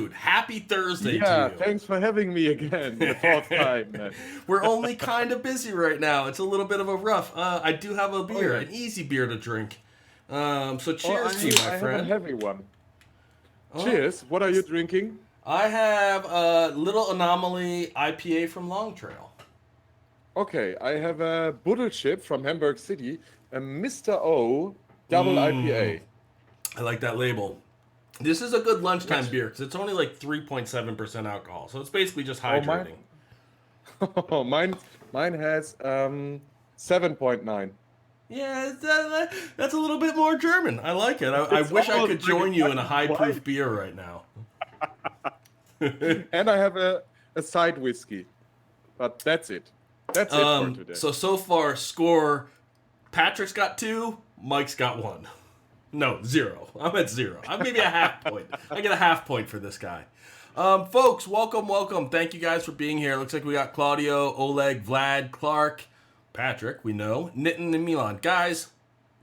dude. Happy Thursday to Yeah, you. thanks for having me again. The fourth time, man. We're only kind of busy right now. It's a little bit of a rough. I do have a Oh beer, yeah. an easy beer to drink. So Oh, cheers to you, my I have a friend. heavy one. Oh, Cheers. What are you drinking? I have a Little Anomaly IPA from Long Trail. Okay, I have a Buddle Chip from Hamburg City, a Mr. O double Mmm, IPA. I like that label. This is a good lunchtime Which beer because it's only like 3.7% alcohol, so it's basically just oh mine hydrating. mine has 7.9. Yeah, that's a little bit more German. I like it. I It's wish I almost could like a join you in a fucking high proof wine. beer right now. And I have a side whiskey. But that's it. That's it for today. So far, score Patrick's got 2, Mike's got 1. No, 0. I'm at 0. I'm maybe a half point. I get a half point for this guy. Folks, welcome. Thank you guys for being here. Looks like we got Claudio, Oleg, Vlad, Clark, Patrick, we know, Nitin, and Milan. Guys,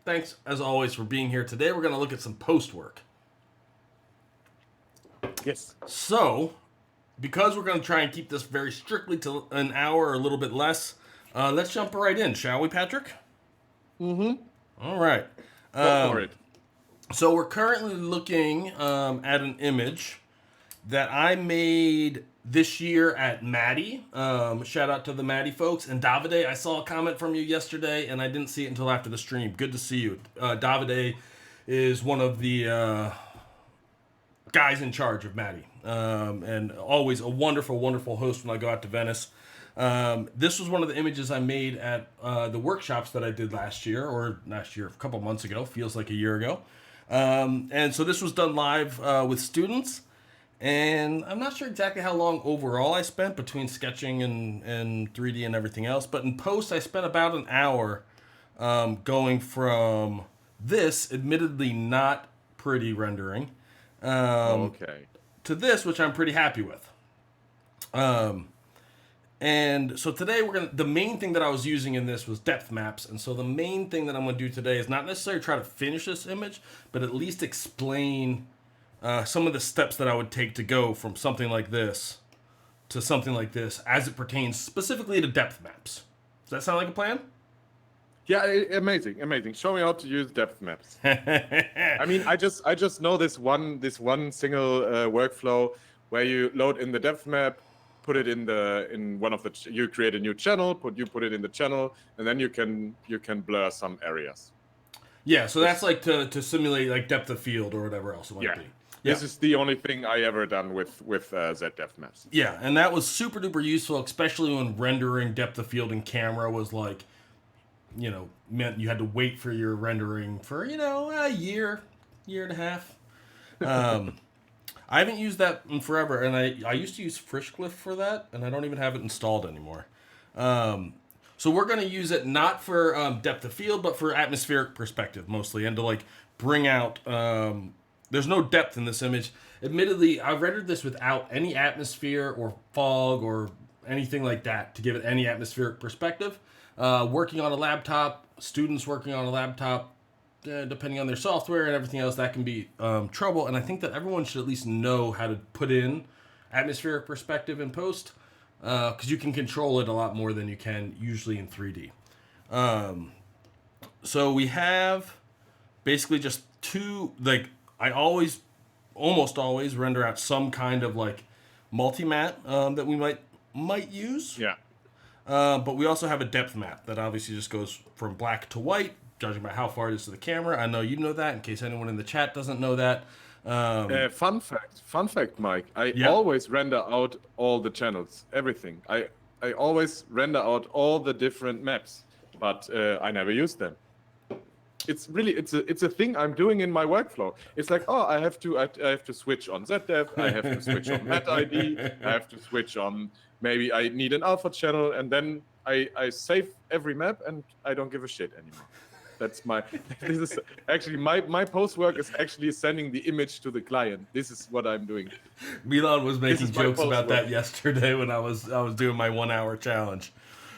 thanks as always for being here today. We're going to look at some post work. Yes. So, because we're going to try and keep this very strictly to an hour or a little bit less, let's jump right in, shall we, Patrick? Mm-hmm. All right. Go for it. So we're currently looking at an image that I made this year at Maddie. Shout out to the Maddie folks. And Davide, I saw a comment from you yesterday, and I didn't see it until after the stream. Good to see you. Davide is one of the guys in charge of Maddie, and always a wonderful host when I go out to Venice. This was one of the images I made at the workshops that I did a couple months ago, feels like a year ago. And so this was done live with students, and I'm not sure exactly how long overall I spent between sketching and 3D and everything else, but in post I spent about an hour going from this, admittedly not pretty rendering, Okay. to this, which I'm pretty happy with. And so today the main thing that I was using in this was depth maps. And so the main thing that I'm going to do today is not necessarily try to finish this image, but at least explain some of the steps that I would take to go from something like this to something like this as it pertains specifically to depth maps. Does that sound like a plan? Yeah, amazing. Show me how to use depth maps. I mean, I just know this one single workflow where you load in the depth map, put it in one of the you create a new channel, put it in the channel, and then you can blur some areas. Yeah, so that's like to simulate like depth of field or whatever else it might be. This is the only thing I ever done with Z depth maps. Yeah, and that was super duper useful, especially when rendering depth of field in camera was like, meant you had to wait for your rendering for, a year and a half. I haven't used that in forever, and I used to use Frischcliff for that, and I don't even have it installed anymore. So we're going to use it not for depth of field, but for atmospheric perspective mostly, and to like bring out. There's no depth in this image. Admittedly, I rendered this without any atmosphere or fog or anything like that to give it any atmospheric perspective. Working on a laptop, students working on a laptop, depending on their software and everything else, that can be trouble. And I think that everyone should at least know how to put in atmospheric perspective in post, because you can control it a lot more than you can usually in 3D. So we have basically just two, like, I almost always render out some kind of like multi-matte that we might use. Yeah. But we also have a depth map that obviously just goes from black to white, judging by how far it is to the camera. I know you know that, in case anyone in the chat doesn't know that. Fun fact, Mike. I always render out all the channels, everything. I always render out all the different maps, but I never use them. It's a thing I'm doing in my workflow. It's like, oh, I have to switch on ZDev, I have to switch on Matte ID, I have to switch on, maybe I need an alpha channel, and then I save every map and I don't give a shit anymore. This is actually my post work is actually sending the image to the client. This is what I'm doing. Milan was making jokes about that yesterday when I was doing my 1 hour challenge.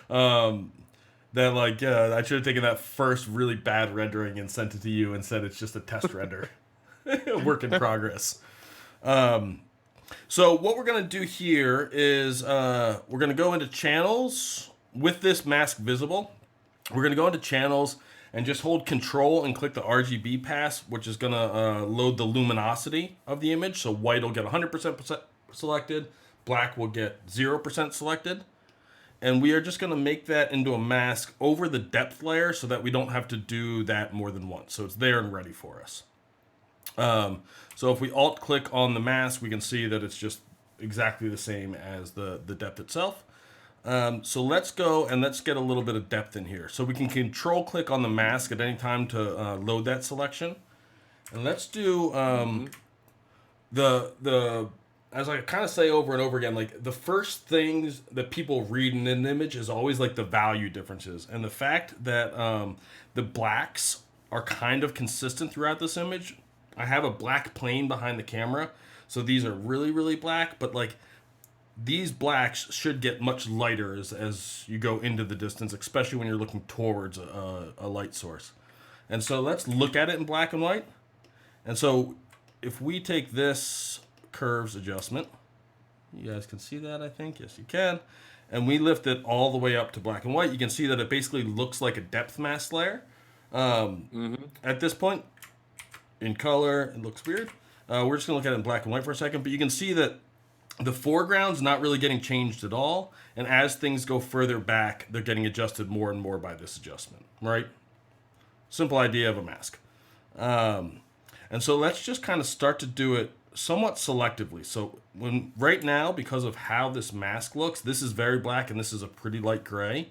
That like, I should have taken that first really bad rendering and sent it to you and said it's just a test render. Work in progress. So what we're going to do here is we're going to go into channels with this mask visible. We're going to go into channels and just hold control and click the RGB pass, which is going to load the luminosity of the image. So white will get 100% selected, black will get 0% selected. And we are just going to make that into a mask over the depth layer so that we don't have to do that more than once. So it's there and ready for us. So if we alt click on the mask, we can see that it's just exactly the same as the depth itself. So let's go and let's get a little bit of depth in here. So we can control click on the mask at any time to load that selection. And let's do the as I kind of say over and over again, like the first things that people read in an image is always like the value differences. And the fact that the blacks are kind of consistent throughout this image. I have a black plane behind the camera, so these are really, really black, but like these blacks should get much lighter as you go into the distance, especially when you're looking towards a light source. And so let's look at it in black and white. And so if we take this curves adjustment, you guys can see that, I think. Yes, you can. And we lift it all the way up to black and white. You can see that it basically looks like a depth mask layer. At this point, in color, it looks weird. We're just going to look at it in black and white for a second, but you can see that the foreground's not really getting changed at all, and as things go further back, they're getting adjusted more and more by this adjustment, right? Simple idea of a mask. And so let's just kind of start to do it somewhat selectively. So right now, because of how this mask looks, this is very black and this is a pretty light gray.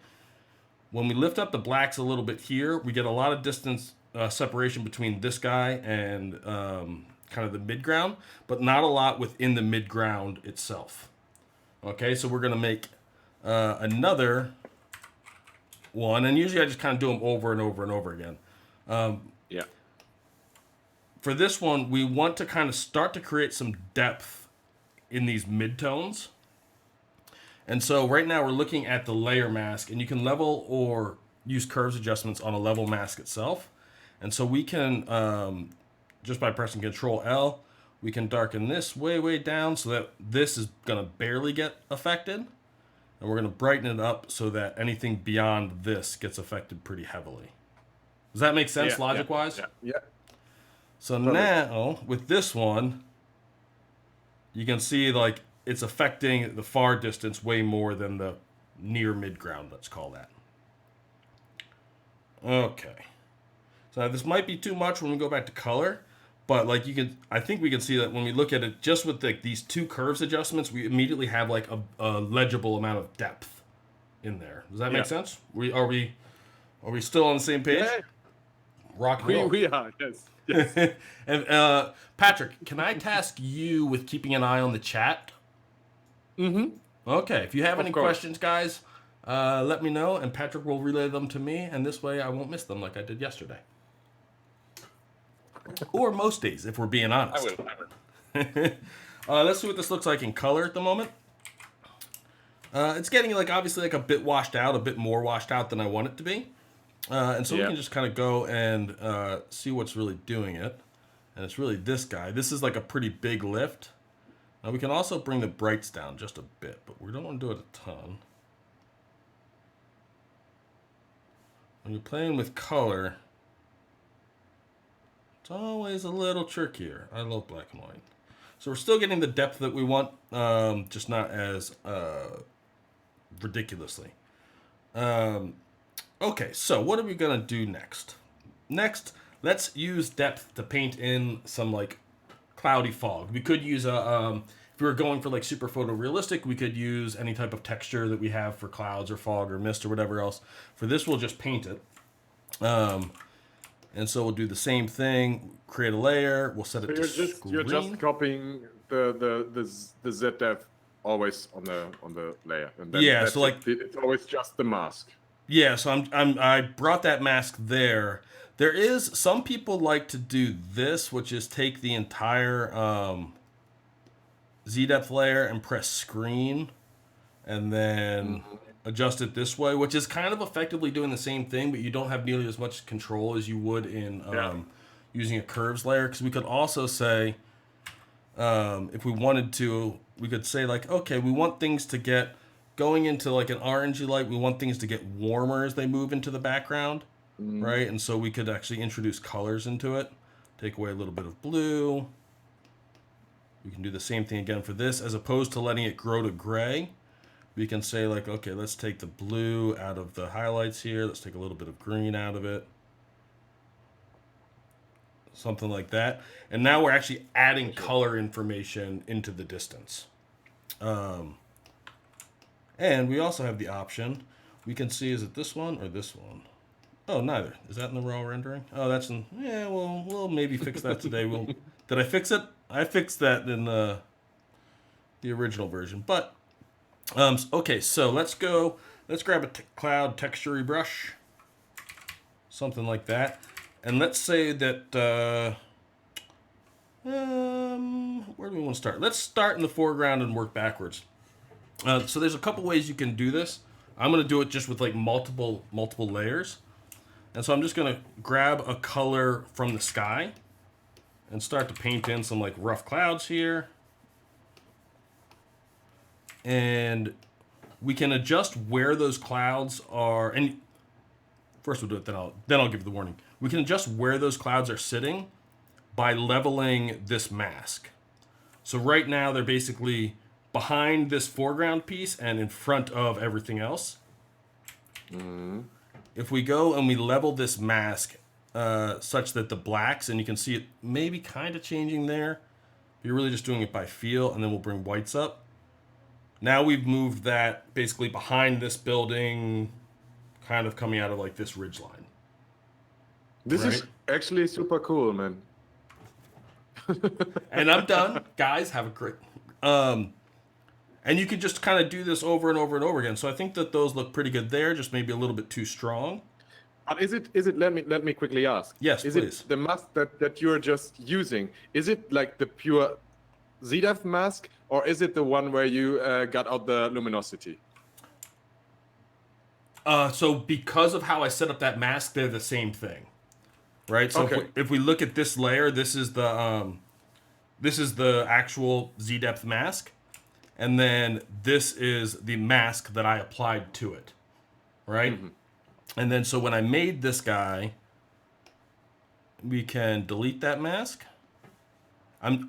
When we lift up the blacks a little bit here, we get a lot of distance separation between this guy and kind of the midground, but not a lot within the midground itself. Okay, so we're going to make another one, and usually I just kind of do them over and over and over again. Yeah. For this one, we want to kind of start to create some depth in these midtones. And so right now we're looking at the layer mask, and you can level or use curves adjustments on a level mask itself. And so we can, just by pressing Control L, we can darken this way, way down so that this is going to barely get affected. And we're going to brighten it up so that anything beyond this gets affected pretty heavily. Does that make sense logic-wise? Yeah. So now, with this one, you can see like it's affecting the far distance way more than the near midground, let's call that. Okay. So this might be too much when we go back to color, but like I think we can see that when we look at it just with these two curves adjustments, we immediately have like a legible amount of depth in there. Does that make sense? Are we still on the same page? Yeah. Rock and roll. We are, yes. And Patrick, can I task you with keeping an eye on the chat? Okay. If you have any questions, guys, let me know, and Patrick will relay them to me, and this way I won't miss them like I did yesterday. Or most days, if we're being honest. I will. Let's see what this looks like in color at the moment. It's getting like obviously like a bit washed out, a bit more washed out than I want it to be. And so we can just kind of go and see what's really doing it. And it's really this guy. This is like a pretty big lift. Now we can also bring the brights down just a bit, but we don't want to do it a ton. When you're playing with color, it's always a little trickier. I love black and white. So we're still getting the depth that we want, just not as ridiculously. Okay, so what are we going to do next? Next, let's use depth to paint in some like cloudy fog. We could use if we were going for like super photorealistic, we could use any type of texture that we have for clouds or fog or mist or whatever else. For this, we'll just paint it. And so we'll do the same thing, create a layer, we'll set it to screen. You're just copying the Z depth always on the layer. And then so like it's always just the mask. Yeah, so I brought that mask there. There is some people like to do this, which is take the entire Z depth layer and press screen, and then adjust it this way, which is kind of effectively doing the same thing, but you don't have nearly as much control as you would in using a curves layer. Because we could also say, If we wanted to, we could say like, okay, we want things to get going into like an orangey light. We want things to get warmer as they move into the background, Mm. right? And so we could actually introduce colors into it. Take away a little bit of blue. We can do the same thing again for this, as opposed to letting it grow to gray. We can say like, okay, let's take the blue out of the highlights here. Let's take a little bit of green out of it. Something like that. And now we're actually adding color information into the distance. And we also have the option. We can see, is it this one or this one? Oh, neither. Is that in the raw rendering? Oh, that's in... Yeah, well, we'll maybe fix that today. Did I fix it? I fixed that in the original version. But, okay, so let's go. Let's grab a cloud texture brush. Something like that. And let's say that... where do we want to start? Let's start in the foreground and work backwards. So there's a couple ways you can do this. I'm going to do it just with like multiple layers. And so I'm just going to grab a color from the sky and start to paint in some like rough clouds here. And we can adjust where those clouds are. And first we'll do it, then I'll give the warning. We can adjust where those clouds are sitting by leveling this mask. So right now they're basically behind this foreground piece and in front of everything else. Mm. If we go and we level this mask such that the blacks, and you can see it maybe kind of changing there. You're really just doing it by feel, and then we'll bring whites up. Now we've moved that basically behind this building, kind of coming out of like this ridge line. This is actually super cool, man. And I'm done. Guys, have a great... and you can just kind of do this over and over and over again. So I think that those look pretty good there, just maybe a little bit too strong. But is it let me quickly ask. Yes, is please. It the mask that you're just using? Is it like the pure ZDEF mask, or is it the one where you got out the luminosity? So because of how I set up that mask, they're the same thing. Right? So Okay. if we look at this layer, this is the actual Z-depth mask. And then this is the mask that I applied to it, right? Mm-hmm. And then so when I made this guy, we can delete that mask.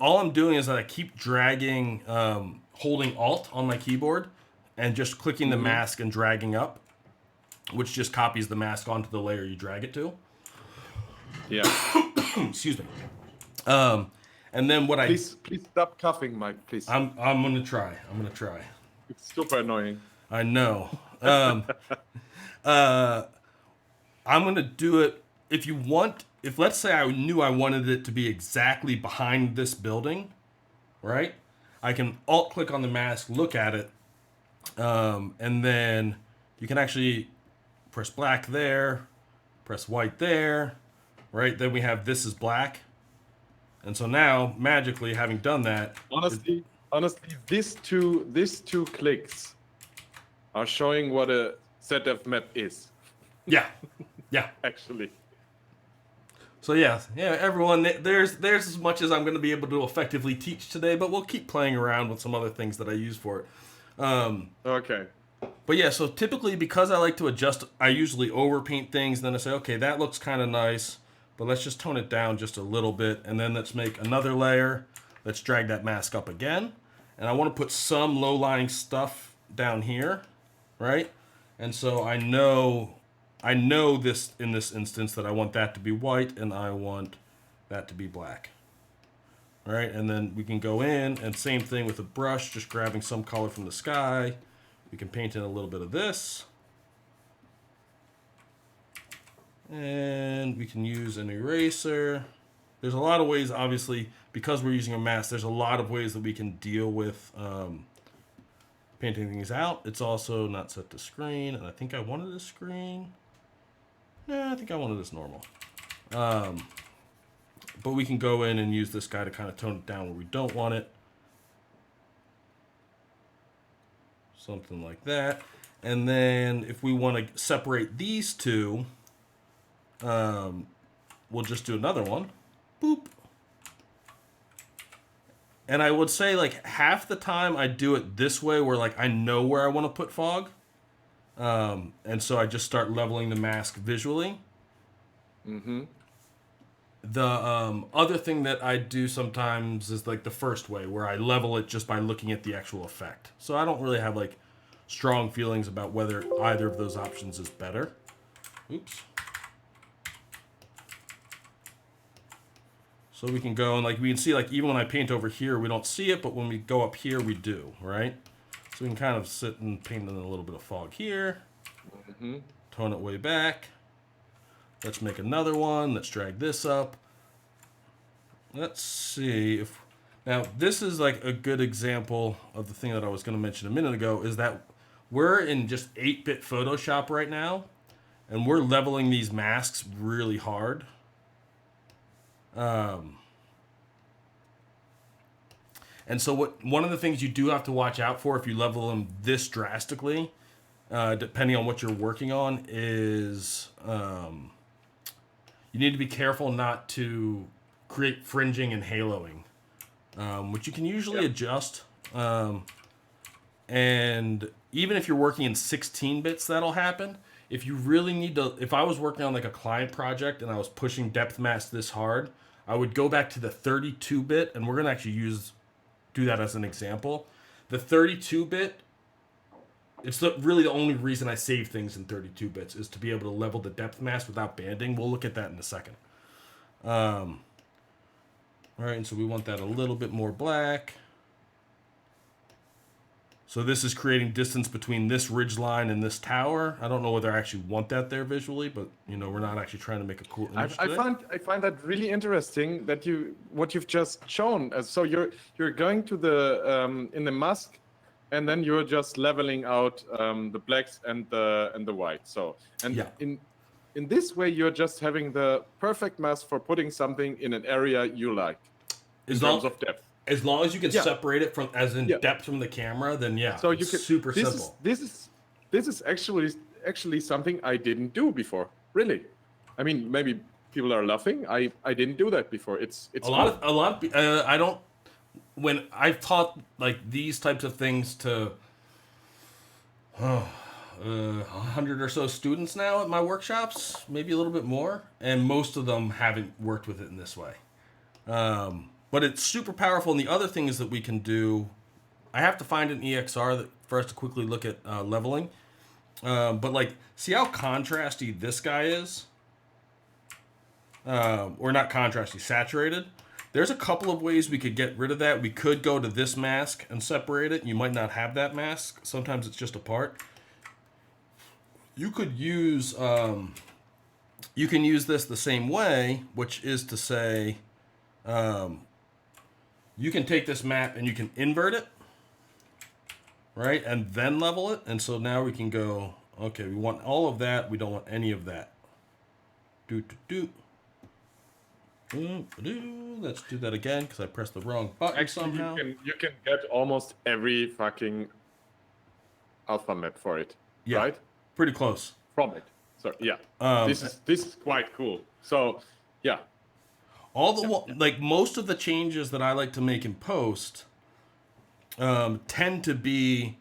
All I'm doing is that I keep dragging, holding Alt on my keyboard, and just clicking the mask and dragging up, which just copies the mask onto the layer you drag it to. Yeah. Excuse me. And then what please stop coughing, Mike. Please. I'm gonna try. It's super annoying. I know. I'm gonna do it. If let's say I knew I wanted it to be exactly behind this building, right? I can Alt click on the mask, look at it, and then you can actually press black there, press white there, right? Then we have this is black. And so now, magically, having done that... Honestly, these two clicks are showing what a ZDEF map is. Yeah. Actually. So yeah, everyone, there's as much as I'm going to be able to effectively teach today, but we'll keep playing around with some other things that I use for it. Okay. But yeah, so typically, because I like to adjust, I usually overpaint things, and then I say, okay, that looks kind of nice. But let's just tone it down just a little bit, and then let's make another layer. Let's drag that mask up again. And I want to put some low-lying stuff down here, right? And so I know this in this instance that I want that to be white, and I want that to be black. All right, and then we can go in, and same thing with a brush, just grabbing some color from the sky. We can paint in a little bit of this. And we can use an eraser. There's a lot of ways, obviously, because we're using a mask, there's a lot of ways that we can deal with painting things out. It's also not set to screen, and I think I wanted a screen. No, I think I wanted this normal. But we can go in and use this guy to kind of tone it down where we don't want it. Something like that. And then if we want to separate these two, we'll just do another one. Boop. And I would say like half the time I do it this way where like I know where I want to put fog. And so I just start leveling the mask visually. Mm-hmm. The other thing that I do sometimes is like the first way where I level it just by looking at the actual effect. So I don't really have like strong feelings about whether either of those options is better. Oops. So we can go and like we can see like even when I paint over here we don't see it, but when we go up here we do, right? So we can kind of sit and paint in a little bit of fog here. Mm-hmm. Tone it way back. Let's make another one. Let's drag this up. Let's see if... Now, this is like a good example of the thing that I was going to mention a minute ago, is that we're in just 8-bit Photoshop right now, and we're leveling these masks really hard. And so one of the things you do have to watch out for if you level them this drastically, depending on what you're working on, is you need to be careful not to create fringing and haloing, which you can usually adjust. And even if you're working in 16 bits, that'll happen. If you really need to, if I was working on like a client project and I was pushing depth mask this hard, I would go back to the 32-bit, and we're going to actually do that as an example. The 32-bit, it's really the only reason I save things in 32 bits is to be able to level the depth mask without banding. We'll look at that in a second. All right, and so we want that a little bit more black. So this is creating distance between this ridge line and this tower. I don't know whether I actually want that there visually, but you know, we're not actually trying to make a cool image. I find that really interesting that what you've just shown. So you're going to the in the mask, and then you're just leveling out the blacks and the white. So in this way, you're just having the perfect mask for putting something in an area you like in terms of depth. As long as you can separate it from, as in depth from the camera, then so you can, super simple. This is actually something I didn't do before. Really, I mean, maybe people are laughing. I didn't do that before. It's a lot of I don't. When I've taught like these types of things to 100 or so students now at my workshops, maybe a little bit more, and most of them haven't worked with it in this way. But it's super powerful, and the other thing is that we can do... I have to find an EXR for us to quickly look at leveling. But, like, see how contrasty this guy is? Or not contrasty, saturated? There's a couple of ways we could get rid of that. We could go to this mask and separate it. You might not have that mask. Sometimes it's just a part. You could use... you can use this the same way, which is to say... you can take this map and you can invert it, right? And then level it. And so now we can go, okay, we want all of that. We don't want any of that. Let's do that again because I pressed the wrong button somehow. You can get almost every fucking alpha map for it, right? Pretty close. From it. So this is quite cool. So yeah. Like most of the changes that I like to make in post tend to be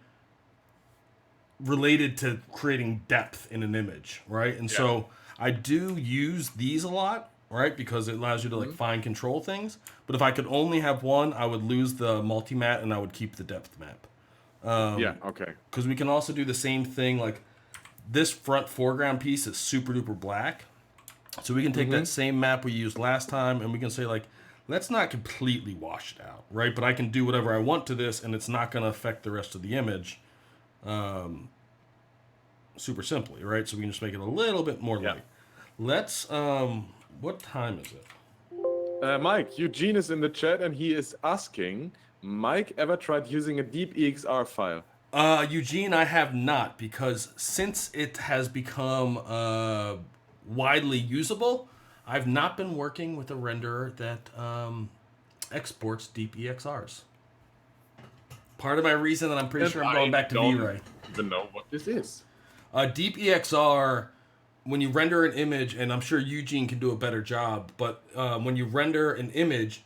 related to creating depth in an image, right? And so I do use these a lot, right? Because it allows you to like fine control things. But if I could only have one, I would lose the multi-mat and I would keep the depth map. Okay. Because we can also do the same thing. Like this front foreground piece is super duper black. So we can take that same map we used last time and we can say like, let's not completely wash it out, right? But I can do whatever I want to this and it's not going to affect the rest of the image super simply, right? So we can just make it a little bit more light. Let's, what time is it? Mike, Eugene is in the chat and he is asking, Mike ever tried using a deep EXR file? Eugene, I have not, because since it has become widely usable, I've not been working with a renderer that exports deep EXRs. Part of my reason that I'm pretty sure I'm going back to V-Ray. I don't even know what this is. Deep EXR, when you render an image, and I'm sure Eugene can do a better job, but when you render an image,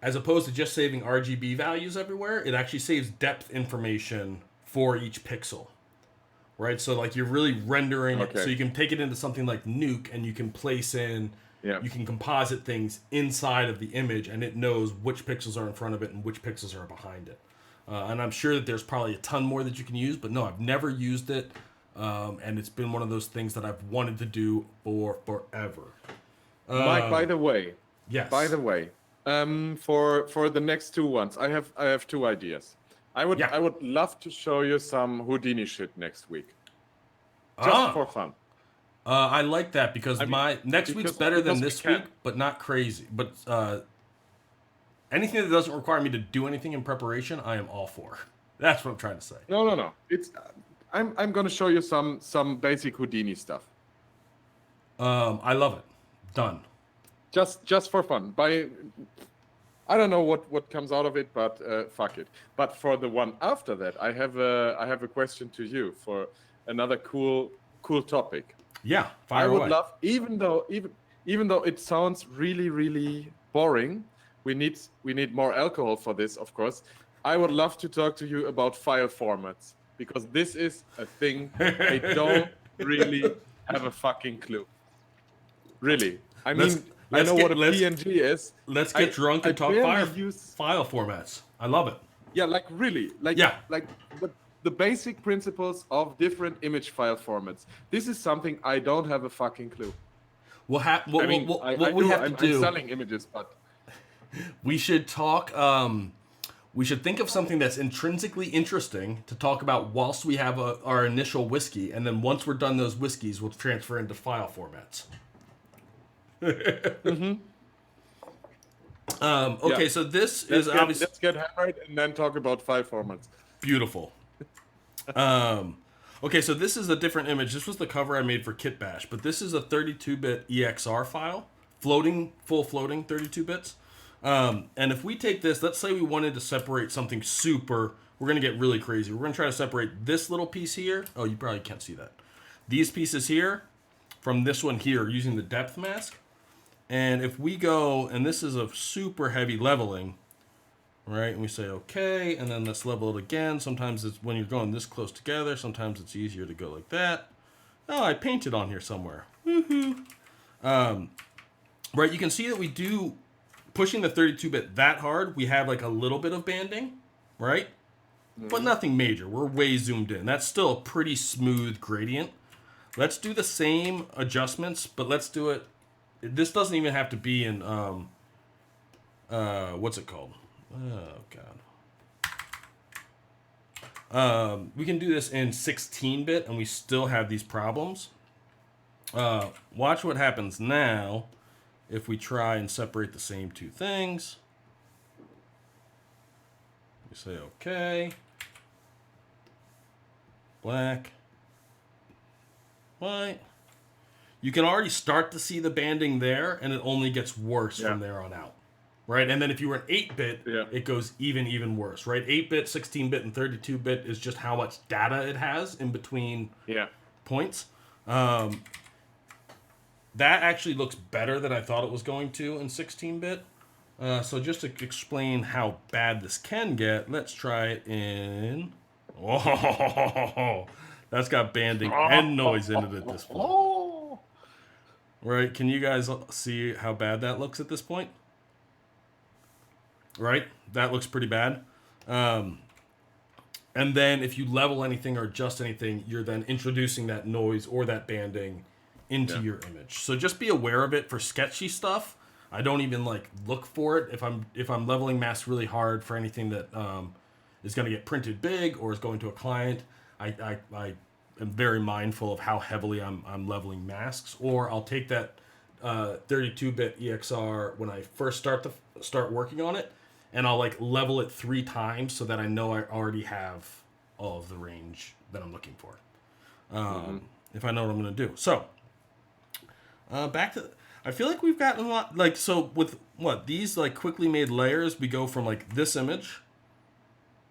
as opposed to just saving RGB values everywhere, it actually saves depth information for each pixel. Right? So like you're really rendering it, so Okay. you can take it into something like Nuke and you can place in, Yeah. you can composite things inside of the image and it knows which pixels are in front of it and which pixels are behind it. And I'm sure that there's probably a ton more that you can use, but no, I've never used it. And it's been one of those things that I've wanted to do for forever. Mike, by the way, Yes. for the next two ones, I have two ideas. I would love to show you some Houdini shit next week, just for fun. I like that because next week's better than this week, but not crazy. But anything that doesn't require me to do anything in preparation, I am all for. That's what I'm trying to say. No. It's I'm gonna show you some basic Houdini stuff. I love it. Done. Just for fun. I don't know what comes out of it, but fuck it. But for the one after that, I have a question to you for another cool topic. Yeah, I would love, even though it sounds really boring, we need more alcohol for this, of course. I would love to talk to you about file formats because this is a thing I don't really have a fucking clue. Really, I mean, I know what a PNG is. Let's get drunk and talk file formats. I love it. Yeah, like really, like the basic principles of different image file formats. This is something I don't have a fucking clue. I'm selling images, but we should talk. We should think of something that's intrinsically interesting to talk about whilst we have our initial whiskey, and then once we're done those whiskeys, we'll transfer into file formats. Okay, so this is obviously... Let's get hammered and then talk about file formats. Beautiful. Okay, so this is a different image. This was the cover I made for Kit Bash, but this is a 32-bit EXR file, full floating 32 bits. And if we take this, let's say we wanted to separate something super, we're going to get really crazy. We're going to try to separate this little piece here. Oh, you probably can't see that. These pieces here from this one here using the depth mask. And if we go, and this is a super heavy leveling, right? And we say, okay, and then let's level it again. Sometimes it's when you're going this close together. Sometimes it's easier to go like that. Oh, I painted on here somewhere. Woohoo. Right, you can see that we do, pushing the 32-bit that hard, we have like a little bit of banding, right? But nothing major. We're way zoomed in. That's still a pretty smooth gradient. Let's do the same adjustments, but let's do it. This doesn't even have to be in, what's it called? Oh, God. We can do this in 16-bit, and we still have these problems. Watch what happens now if we try and separate the same two things. We say, okay. Black. White. You can already start to see the banding there, and it only gets worse from there on out. Right? And then if you were an 8-bit, it goes even worse. Right? 8-bit, 16-bit, and 32-bit is just how much data it has in between points. That actually looks better than I thought it was going to in 16-bit. So just to explain how bad this can get, let's try it in... Oh, that's got banding and noise in it at this point. Right? Can you guys see how bad that looks at this point? Right? That looks pretty bad. And then if you level anything or adjust anything, you're then introducing that noise or that banding into your image. So just be aware of it for sketchy stuff. I don't even look for it if I'm leveling masks really hard for anything that is going to get printed big or is going to a client. I am very mindful of how heavily I'm leveling masks, or I'll take that 32-bit EXR when I first start working on it, and I'll level it 3 times so that I know I already have all of the range that I'm looking for. If I know what I'm going to do. So back to, I feel like we've gotten a lot, so with these quickly made layers, we go from this image,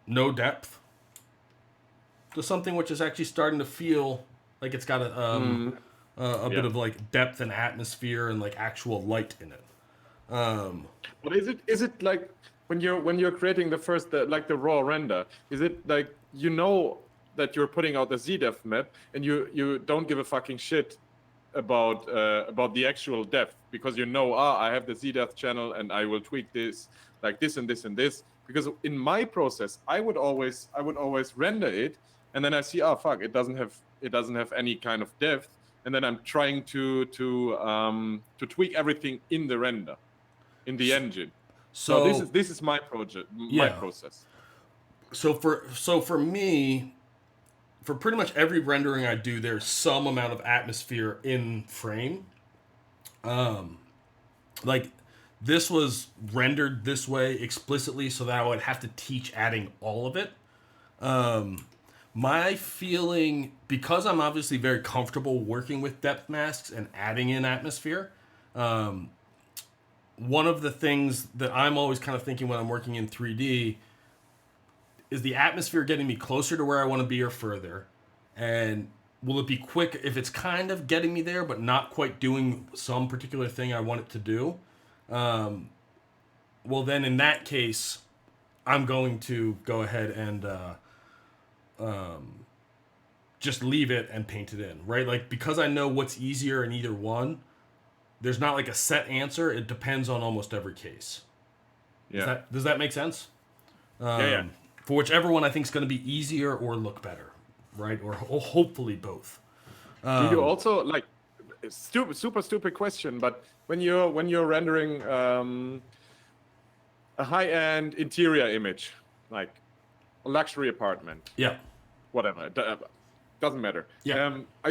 no depth, to something which is actually starting to feel like it's got a bit of depth and atmosphere and actual light in it. But is it like when you're creating the first like the raw render? Is it like that you're putting out the ZDef map and you don't give a fucking shit about the actual depth because I have the ZDef channel and I will tweak this like this and this and this, because in my process I would always render it and then I see, oh fuck, it doesn't have any kind of depth, and then I'm trying to tweak everything in the render, in the engine. So this is my project, my process. So for me, for pretty much every rendering I do, there's some amount of atmosphere in frame. Like this was rendered this way explicitly so that I would have to teach adding all of it. My feeling, because I'm obviously very comfortable working with depth masks and adding in atmosphere, one of the things that I'm always kind of thinking when I'm working in 3D is the atmosphere getting me closer to where I want to be or further? And will it be quick if it's kind of getting me there but not quite doing some particular thing I want it to do? Well, then in that case, I'm going to go ahead and just leave it and paint it in, right? Like, because I know what's easier in either one, there's not like a set answer. It depends on almost every case. Yeah. Does that make sense? Yeah. For whichever one I think is going to be easier or look better, right? Or hopefully both. Do you also, like, super stupid question, but when you're rendering a high-end interior image, like a luxury apartment, whatever, doesn't matter. Are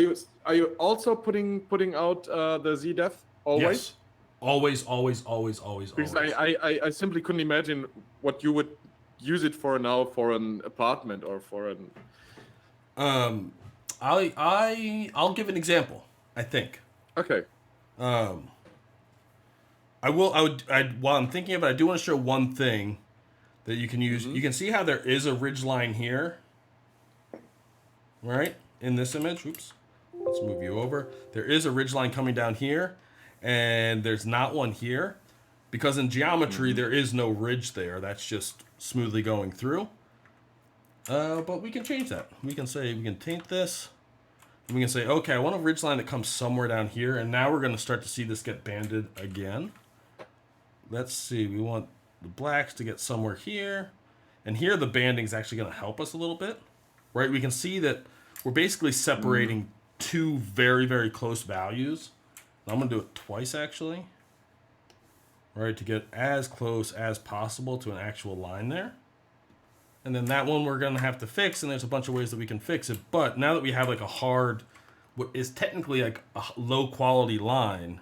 you also putting out the ZDef always? Yes. Always. Because I simply couldn't imagine what you would use it for now for an apartment or for an. I'll give an example. I think. Okay. While I'm thinking of it, I do want to show one thing that you can use. Mm-hmm. You can see how there is a ridge line here, right? In this image. Oops. Let's move you over. There is a ridge line coming down here, and there's not one here, because in geometry there is no ridge there. That's just smoothly going through. But we can change that. We can taint this. And we can say, okay, I want a ridge line that comes somewhere down here, and now we're going to start to see this get banded again. Let's see. We want the blacks to get somewhere here. And here the banding is actually going to help us a little bit. Right? We can see that we're basically separating two very, very close values. And I'm going to do it twice, actually. Right? To get as close as possible to an actual line there. And then that one we're going to have to fix, and there's a bunch of ways that we can fix it. But now that we have like a hard, what is technically like a low quality line,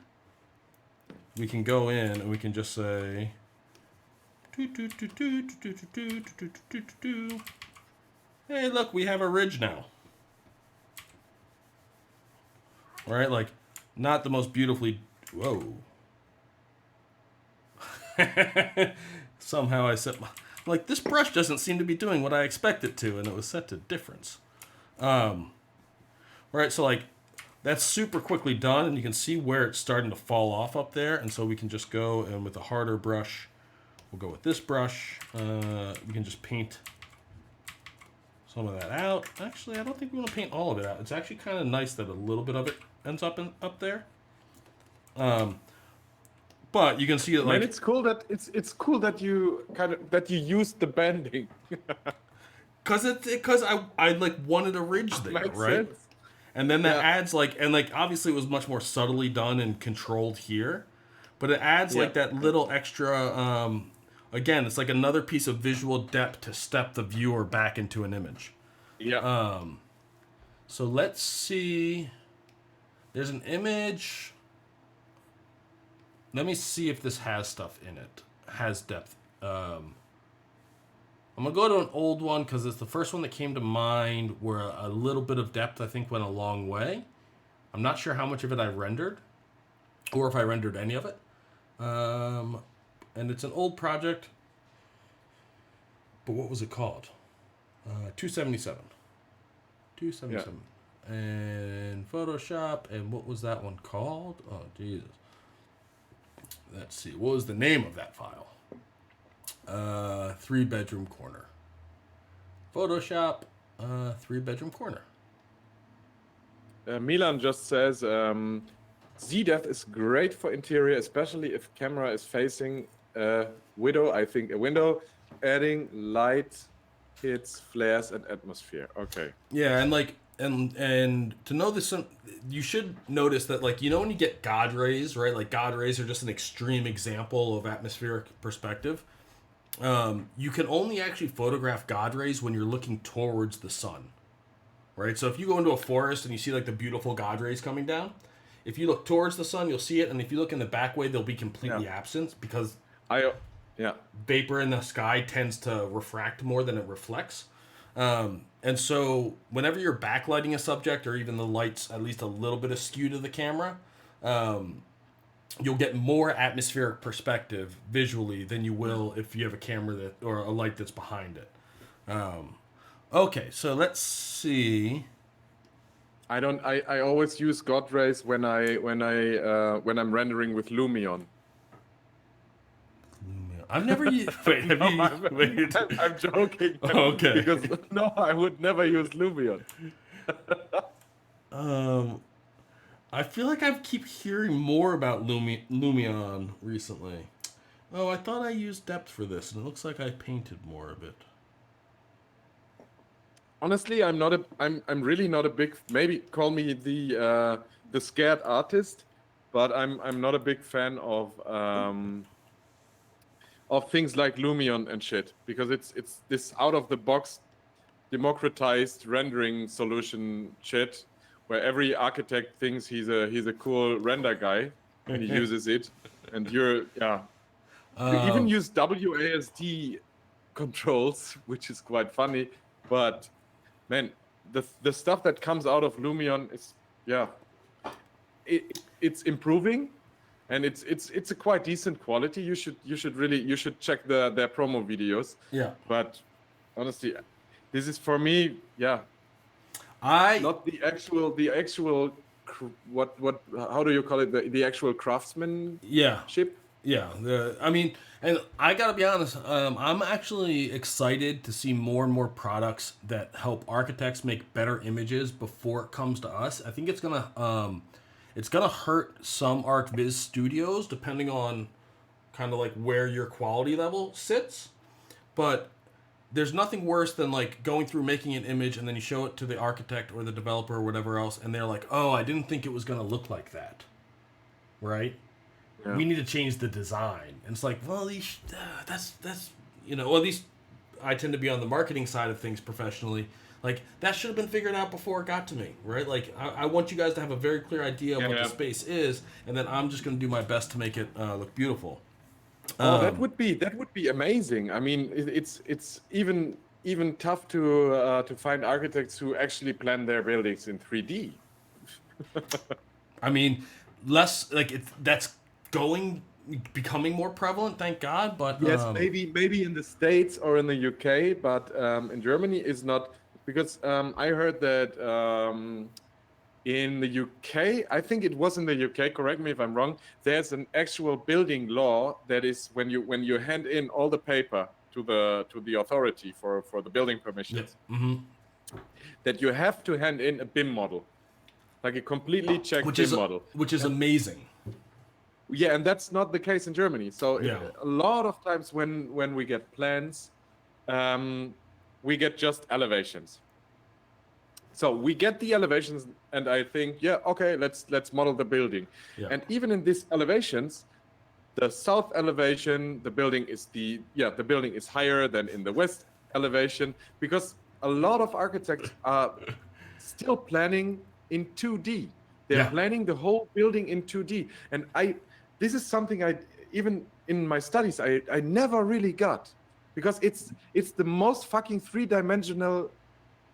we can go in and we can just say, hey, look, we have a ridge now. Right? Like, not the most beautifully, whoa. Somehow I set my... Like, this brush doesn't seem to be doing what I expect it to, and it was set to difference. Right, so, like, that's super quickly done, and you can see where it's starting to fall off up there, and so we can just go, and with a harder brush, we'll go with this brush. We can just paint some of that out. Actually, I don't think we want to paint all of it out. It's actually kind of nice that a little bit of it ends up there. But you can see that, like, and it's cool that you use the banding. because I like wanted a ridge there, right? Sense. And then that adds obviously it was much more subtly done and controlled here, but it adds like that little extra. Again, it's like another piece of visual depth to step the viewer back into an image. Yeah. So let's see. There's an image. Let me see if this has stuff in it. Has depth. I'm going to go to an old one because it's the first one that came to mind where a little bit of depth, I think, went a long way. I'm not sure how much of it I rendered or if I rendered any of it. And it's an old project. But what was it called? 277. 277. Yeah. And Photoshop. And what was that one called? Oh, Jesus. let's see, what was the name of that file? 3-bedroom corner. Photoshop, 3-bedroom corner. Milan just says, Z-Depth is great for interior, especially if camera is facing a window, adding light, hits, flares, and atmosphere. Okay. Yeah, and like, and to know this, you should notice that, like, when you get God rays, right? Like, God rays are just an extreme example of atmospheric perspective. You can only actually photograph God rays when you're looking towards the sun, right? So if you go into a forest and you see like the beautiful God rays coming down, if you look towards the sun, you'll see it, and if you look in the back way, they'll be completely absent because vapor in the sky tends to refract more than it reflects. And so whenever you're backlighting a subject, or even the light's at least a little bit askew to the camera, you'll get more atmospheric perspective visually than you will if you have a camera or a light that's behind it. Okay, so let's see. I always use God rays when I'm rendering with Lumion. I've never used. Wait, have you? Wait. I'm joking. Okay. Because no, I would never use Lumion. I feel like I keep hearing more about Lumion recently. Oh, I thought I used depth for this, and it looks like I painted more of it. Honestly, I'm really not a big. Maybe call me the scared artist, but I'm not a big fan of things like Lumion and shit, because it's this out of the box democratized rendering solution shit where every architect thinks he's a cool render guy and he uses it, and you even use WASD controls, which is quite funny, but man, the stuff that comes out of Lumion is it's improving, and it's a quite decent quality. You should check their promo videos. Yeah. But honestly, this is for me, not the actual what how do you call it, the actual craftsmanship. Yeah, I mean, and I gotta be honest, I'm actually excited to see more and more products that help architects make better images before it comes to us. I think it's gonna hurt some ArcViz studios depending on kind of like where your quality level sits, but there's nothing worse than like going through making an image and then you show it to the architect or the developer or whatever else, and they're like, "Oh, I didn't think it was gonna look like that," right? We need to change the design. And it's like, well, that's well, at least I tend to be on the marketing side of things professionally. Like, that should have been figured out before it got to me, right? Like, I want you guys to have a very clear idea of what the space is, and then I'm just going to do my best to make it look beautiful. That would be amazing. I mean, it's even tough to find architects who actually plan their buildings in 3D. I mean, less like that's becoming more prevalent, thank God. But yes, maybe in the States or in the UK, but in Germany is not, because I heard that in the UK, I think it was in the UK, correct me if I'm wrong, there's an actual building law that is when you hand in all the paper to the authority for the building permissions, that you have to hand in a BIM model, like a completely checked BIM model, which is amazing. Yeah, and that's not the case in Germany. So a lot of times when we get plans, we get just elevations. So we get the elevations, and I think, okay, let's model the building. Yeah. And even in these elevations, the south elevation, the building is higher than in the west elevation, because a lot of architects are still planning in 2D. They're planning the whole building in 2D, and this is something even in my studies I never really got, because it's the most fucking three-dimensional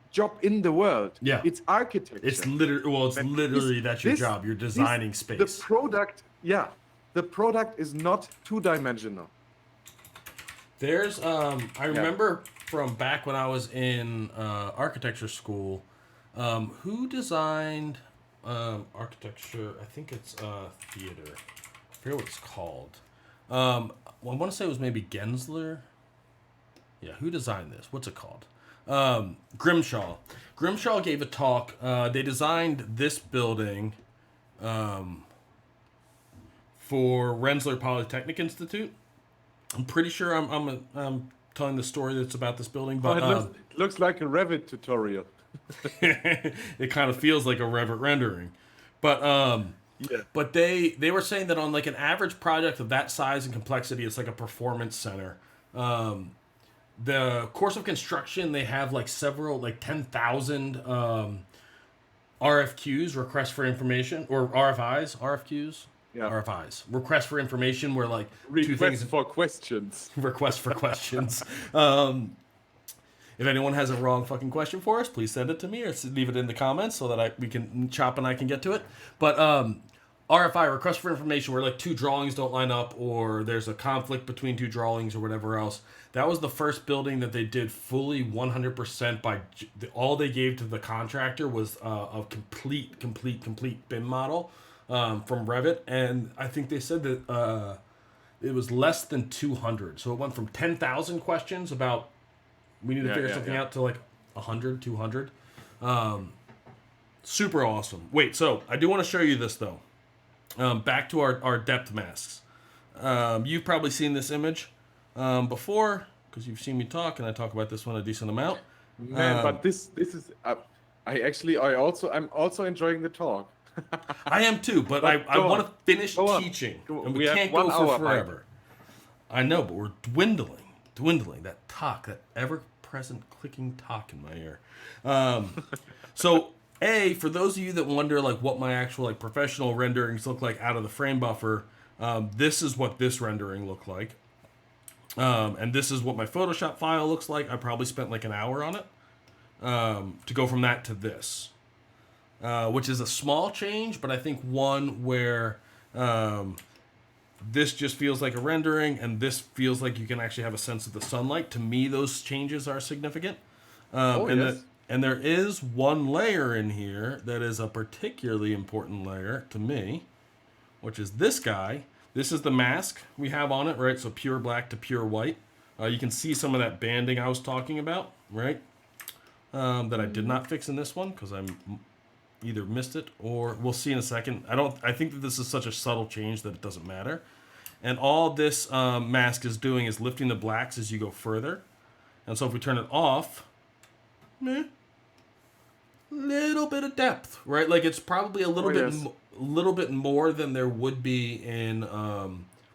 job in the world. Yeah, it's architecture. It's literally that's your job. You're designing space. The product is not two-dimensional. There's I remember from back when I was in architecture school, who designed architecture? I think it's theater. forget what it's called. Well, I want to say it was maybe Gensler. Yeah, who designed this? What's it called? Grimshaw. Grimshaw gave a talk. They designed this building for Rensselaer Polytechnic Institute. I'm pretty sure I'm telling the story that's about this building, but it looks like a Revit tutorial. it kind of feels like a Revit rendering, but Yeah. but they were saying that on like an average project of that size and complexity, it's like a performance center. The course of construction, they have like several, like 10,000 RFQs, requests for information, or RFQs, Yeah. RFIs, requests for information, where like two Requests things, for questions. requests for questions. If anyone has a wrong fucking question for us, please send it to me or leave it in the comments so that Chop and I can get to it. But RFI, request for information, where like two drawings don't line up or there's a conflict between two drawings or whatever else. That was the first building that they did fully 100% by all they gave to the contractor was a complete BIM model from Revit, and I think they said that it was less than 200. So it went from 10,000 questions about we need to figure something out to like 100, 200. Super awesome. Wait, so I do want to show you this though. Back to our depth masks. You've probably seen this image before because you've seen me talk, and I talk about this one a decent amount. Man, but this is I'm also enjoying the talk. I am too, but I want to finish teaching, and we can't go for forever. I know, but we're dwindling. That talk, that ever-present clicking talk in my ear. So, for those of you that wonder like what my actual like professional renderings look like out of the frame buffer, this is what this rendering looked like. And this is what my Photoshop file looks like. I probably spent like an hour on it to go from that to this, which is a small change, but I think one where this just feels like a rendering and this feels like you can actually have a sense of the sunlight. To me, those changes are significant. And there is one layer in here that is a particularly important layer to me, which is this guy. This is the mask we have on it, right? So pure black to pure white. You can see some of that banding I was talking about, right? That I did not fix in this one because I'm either missed it or we'll see in a second. I think that this is such a subtle change that it doesn't matter. And all this mask is doing is lifting the blacks as you go further. And so if we turn it off, little bit of depth, right? Like it's probably a little bit more than there would be in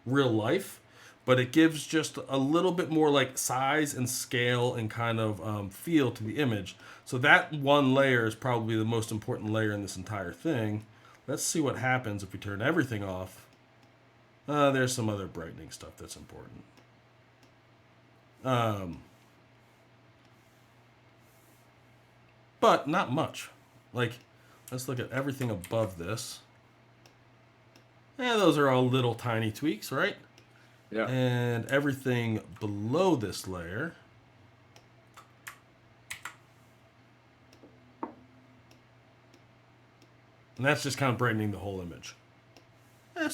real life, but it gives just a little bit more like size and scale and kind of feel to the image. So that one layer is probably the most important layer in this entire thing. Let's see what happens if we turn everything off. There's some other brightening stuff that's important. But not much. Like, let's look at everything above this. Those are all little tiny tweaks, right? Yeah. And everything below this layer. And that's just kind of brightening the whole image. I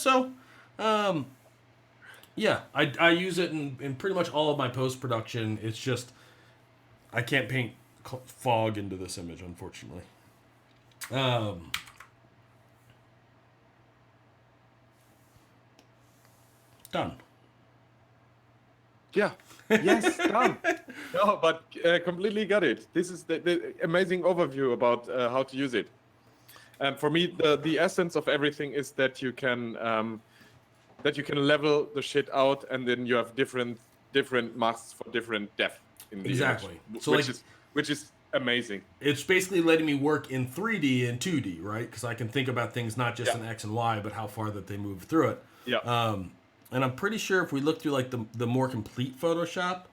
use it in pretty much all of my post-production. It's just, I can't paint fog into this image, unfortunately. Done. Yeah. Yes, done. No, but completely got it. This is the amazing overview about how to use it. And for me, the essence of everything is that you can level the shit out, and then you have different masks for different depth in the exactly. image, So which is amazing. It's basically letting me work in 3D and 2D, right? Because I can think about things not just in X and Y, but how far that they move through it. Yeah. And I'm pretty sure if we look through like the more complete Photoshop,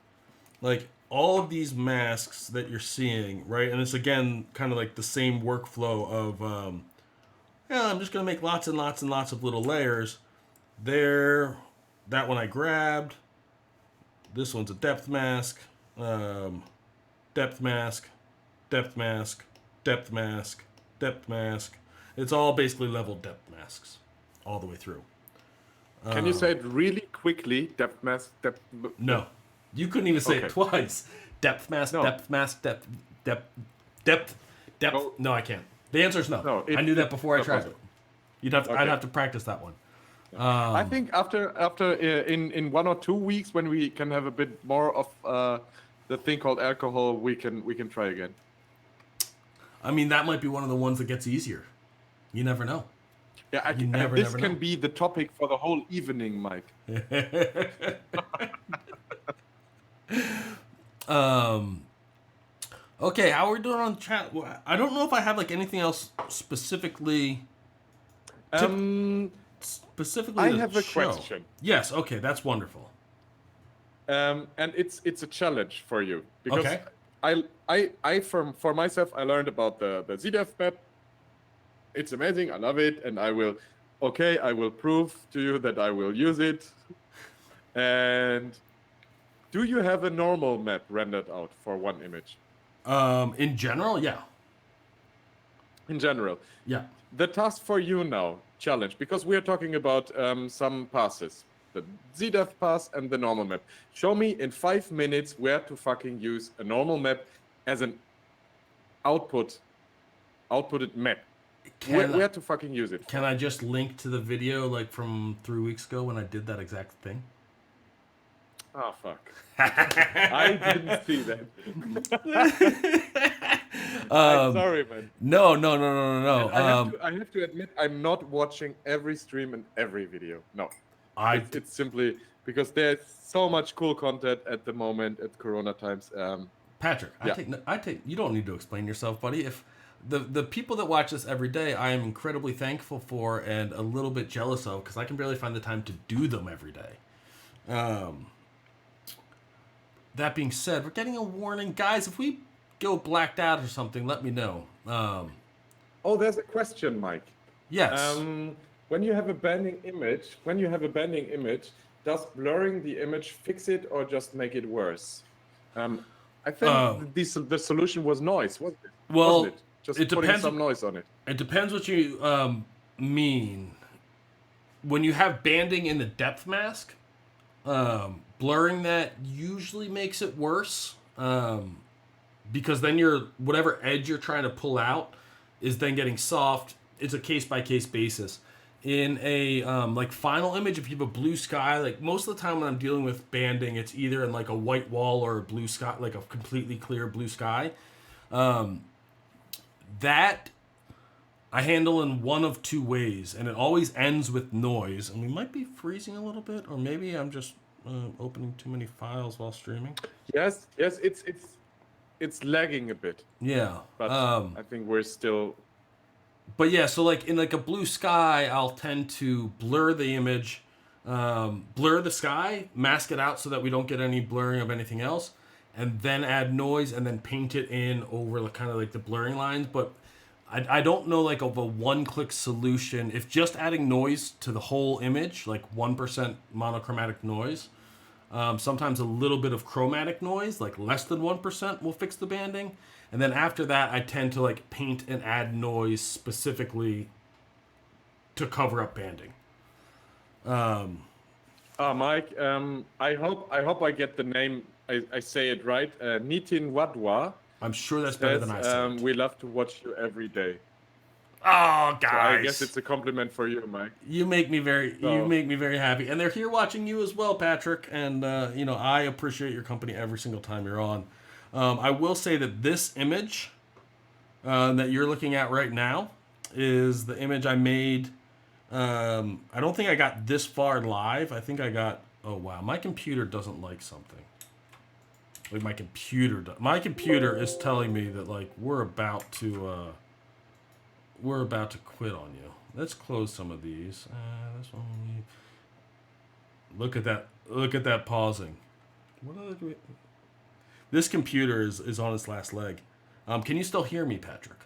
like all of these masks that you're seeing, right? And it's again kind of like the same workflow of, I'm just gonna make lots and lots and lots of little layers. There, that one I grabbed. This one's a depth mask, depth mask, depth mask, depth mask, depth mask. It's all basically level depth masks all the way through. Can you say it really quickly? Depth mask, depth. No, you couldn't even say it Okay. twice. Depth mask, No. depth mask, depth, depth. No. No, I can't. The answer is no. No. I knew that before I not tried possible. it. I'd Okay. have to practice that one. I think after in 1 or 2 weeks, when we can have a bit more of the thing called alcohol, we can try again. I mean, that might be one of the ones that gets easier. You never know. Yeah, this can be the topic for the whole evening, Mike. Okay, how are we doing on chat? I don't know if I have like anything else specifically. Specifically, I to have a show. question. Yes. Okay, that's wonderful. And it's a challenge for you because Okay. I for myself I learned about the ZDF map. It's amazing. I love it, and I will prove to you that I will use it. And do you have a normal map rendered out for one image? In general, yeah. In general, Yeah. the task for you now, challenge, because we are talking about some passes, the ZDF pass and the normal map. Show me in 5 minutes where to fucking use a normal map as an outputted map. Where to fucking use it? Can I just link to the video like from 3 weeks ago when I did that exact thing? Oh fuck! I didn't see that. I'm sorry, man. No. I have to admit, I'm not watching every stream and every video. No, it's simply because there's so much cool content at the moment at Corona times. Patrick, I take. You don't need to explain yourself, buddy. If the people that watch this every day, I am incredibly thankful for and a little bit jealous of because I can barely find the time to do them every day. That being said, we're getting a warning, guys. If we go blacked out or something, let me know. Oh, there's a question, Mike. Yes. When you have a banding image, does blurring the image fix it or just make it worse? I think the solution was noise, wasn't it? Well, wasn't it? Just it putting depends. some noise on it. It depends what you mean. When you have banding in the depth mask, blurring that usually makes it worse. Because then whatever edge you're trying to pull out is then getting soft. It's a case by case basis. In a like final image, if you have a blue sky, like most of the time when I'm dealing with banding, it's either in like a white wall or a blue sky, like a completely clear blue sky. That I handle in one of two ways, and it always ends with noise. And we might be freezing a little bit, or maybe I'm just opening too many files while streaming. Yes, it's lagging a bit. Yeah, but I think we're still. But yeah, so like in like a blue sky, I'll tend to blur the image, blur the sky, mask it out so that we don't get any blurring of anything else, and then add noise and then paint it in over kind of like the blurring lines. But I don't know like of a one-click solution. If just adding noise to the whole image, like 1% monochromatic noise, sometimes a little bit of chromatic noise, like less than 1%, will fix the banding. And then after that, I tend to like paint and add noise specifically to cover up banding. Mike, I hope I get the name. I say it right. Nitin Wadwa. I'm sure that's better than I said. We love to watch you every day. Oh, guys! So I guess it's a compliment for you, Mike. You make me very happy, and they're here watching you as well, Patrick. And I appreciate your company every single time you're on. I will say that this image that you're looking at right now is the image I made. I don't think I got this far live. I think I got. Oh wow, my computer doesn't like something. Like my computer is telling me that like we're about to quit on you. Let's close some of these. This one. Look at that! Look at that pausing. What are they doing? This computer is on its last leg. Can you still hear me, Patrick?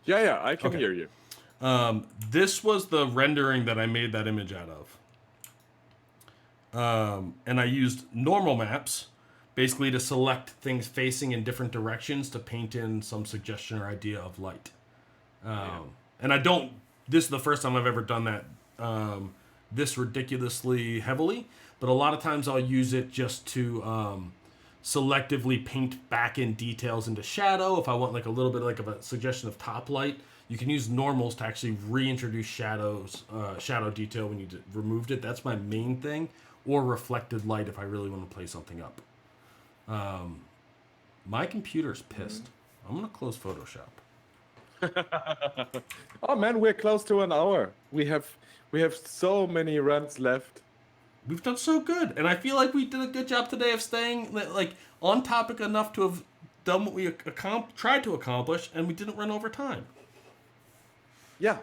Yeah, I can hear you. This was the rendering that I made that image out of. And I used normal maps, basically to select things facing in different directions to paint in some suggestion or idea of light. And this is the first time I've ever done that. this ridiculously heavily, but a lot of times I'll use it just to selectively paint back in details into shadow. If I want like a little bit like of a suggestion of top light, you can use normals to actually reintroduce shadow detail when you removed it. That's my main thing. Or reflected light if I really want to play something up. My computer's pissed. I'm going to close Photoshop. Oh man, we're close to an hour. We have so many rants left. We've done so good, and I feel like we did a good job today of staying like on topic enough to have done what we tried to accomplish, and we didn't run over time. Yeah.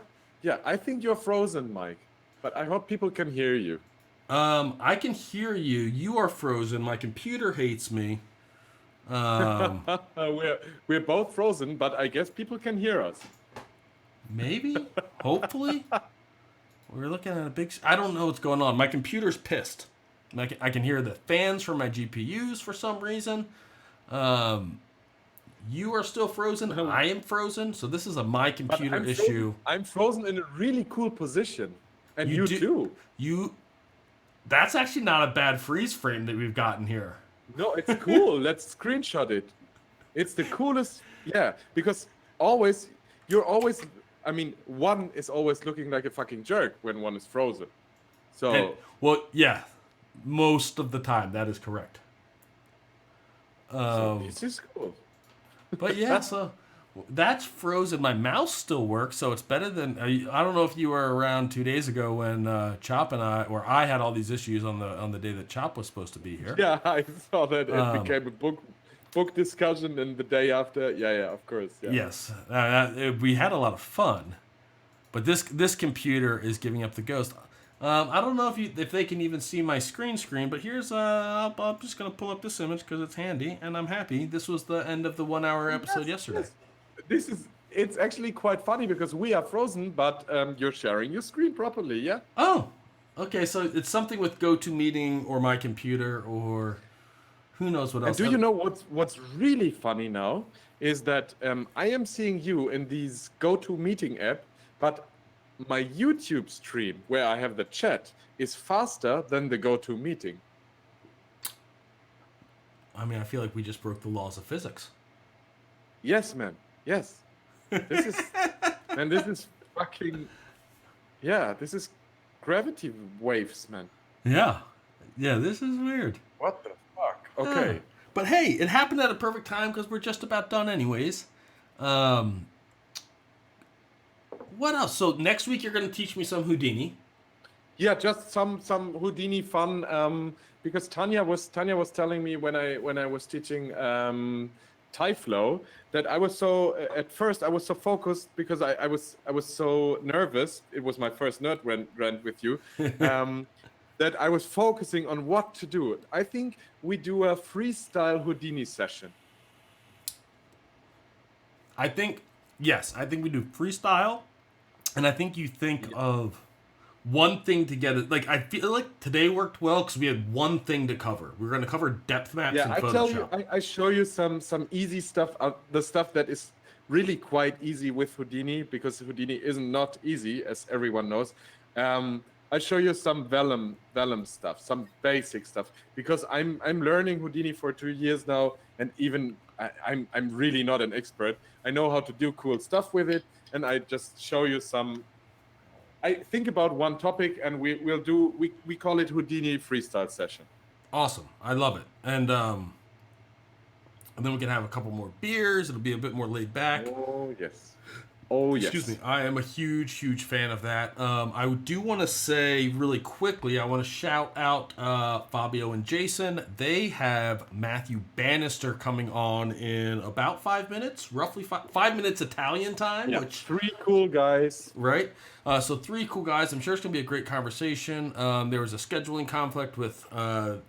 I think you're frozen, Mike, but I hope people can hear you. I can hear you. You are frozen. My computer hates me. We're both frozen, but I guess people can hear us. Maybe, hopefully. We're looking at a big... I don't know what's going on. My computer's pissed. I can hear the fans from my GPUs for some reason. You are still frozen. I am frozen. So this is a my computer issue. I'm frozen in a really cool position. And you too. That's actually not a bad freeze frame that we've gotten here. No, it's cool. Let's screenshot it. It's the coolest. Yeah, because you're always... I mean, one is always looking like a fucking jerk when one is frozen. So... well, yeah. Most of the time, that is correct. So this is cool. But yeah, so that's frozen. My mouse still works, so it's better than... I don't know if you were around 2 days ago when Chop and I had all these issues on the day that Chop was supposed to be here. Yeah, I saw that it became a book discussion, and the day after, yeah, of course. Yeah. Yes, we had a lot of fun, but this computer is giving up the ghost. I don't know if they can even see my screen, but here's I'm just gonna pull up this image because it's handy, and I'm happy. This was the end of the 1 hour episode yesterday. Yes. It's actually quite funny because we are frozen, but you're sharing your screen properly, yeah? Oh, okay. So it's something with GoToMeeting or my computer or who knows what else. And do you know what's really funny now is that I am seeing you in these GoToMeeting app, but my YouTube stream where I have the chat is faster than the GoToMeeting. I mean, I feel like we just broke the laws of physics. Yes, man. Yes. This is fucking... Yeah, this is gravity waves, man. Yeah, this is weird. What the fuck? Okay. But hey, it happened at a perfect time because we're just about done anyways. What else? So next week you're going to teach me some Houdini. Yeah, just some Houdini fun. Because Tanya was telling me when I was teaching Tyflow that I was so at first I was so focused because I was so nervous. It was my first nerd rant with you. That I was focusing on what to do. I think we do a freestyle Houdini session. I think we do freestyle. And I think you think of one thing to get it. Like, I feel like today worked well because we had one thing to cover. We were going to cover depth maps in Photoshop. I tell you, I show you some easy stuff, the stuff that is really quite easy with Houdini, because Houdini is not easy, as everyone knows. I show you some vellum stuff, some basic stuff, because I'm learning Houdini for 2 years now, and even I'm really not an expert. I know how to do cool stuff with it, and I just show you some. I think about one topic, and we call it Houdini freestyle session. Awesome, I love it, and then we can have a couple more beers. It'll be a bit more laid back. Oh yes. Oh, yes. Excuse me. I am a huge fan of that. I do want to say really quickly, I want to shout out Fabio and Jason. They have Matthew Bannister coming on in about 5 minutes, roughly 5 minutes Italian time. Yeah, which 3 cool guys. Right? So 3 cool guys. I'm sure it's going to be a great conversation. There was a scheduling conflict with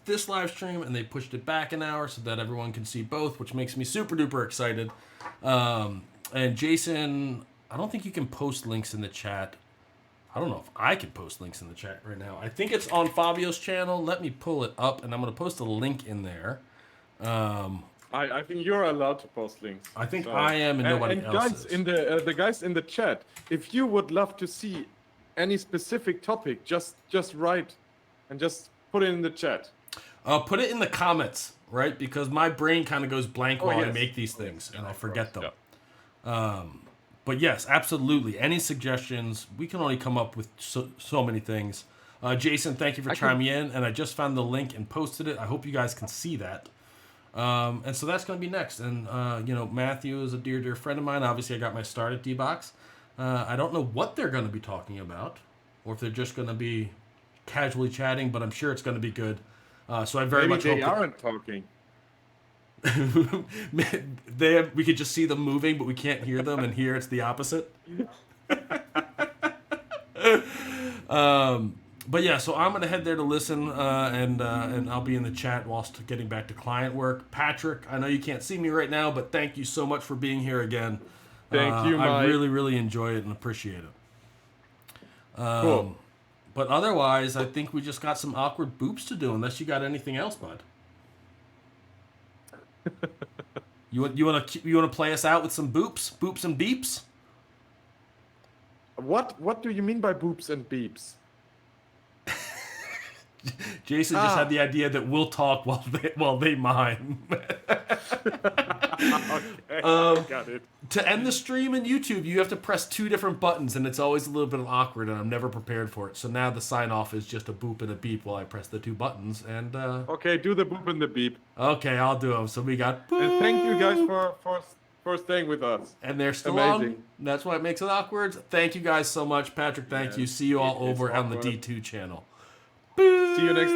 this live stream, and they pushed it back an hour so that everyone can see both, which makes me super duper excited. And Jason, I don't think you can post links in the chat. I don't know if I can post links in the chat right now. I think it's on Fabio's channel. Let me pull it up, and I'm going to post a link in there. I think you're allowed to post links. I think I am, and nobody else guys is. In the guys in the chat, if you would love to see any specific topic, just write and just put it in the chat. Put it in the comments, right? Because my brain kind of goes blank while I make these things, and I forget them. Yeah. But yes, absolutely. Any suggestions? We can only come up with so many things. Jason, thank you for chiming in, and I just found the link and posted it. I hope you guys can see that. And so that's going to be next. And, Matthew is a dear friend of mine. Obviously, I got my start at D-Box. I don't know what they're going to be talking about, or if they're just going to be casually chatting, but I'm sure it's going to be good. So I very much hope they aren't talking. We could just see them moving, but we can't hear them, and here it's the opposite. But yeah, so I'm gonna head there to listen, and I'll be in the chat whilst getting back to client work. Patrick, I know you can't see me right now, but thank you so much for being here again. Thank you, Mike. I really enjoy it and appreciate it. Cool. But otherwise, I think we just got some awkward boops to do. Unless you got anything else, bud. You want to play us out with some boops and beeps? What do you mean by boops and beeps? Jason just had the idea that we'll talk while they mime. Okay, got it. To end the stream in YouTube, you have to press 2 different buttons, and it's always a little bit awkward, and I'm never prepared for it. So now the sign-off is just a boop and a beep while I press the 2 buttons. And okay, do the boop and the beep. Okay, I'll do them. So we got boop. And thank you guys for staying with us. And they're still amazing. On. That's why it makes it awkward. Thank you guys so much. Patrick, thank you. See you all over on the D2 channel. See you next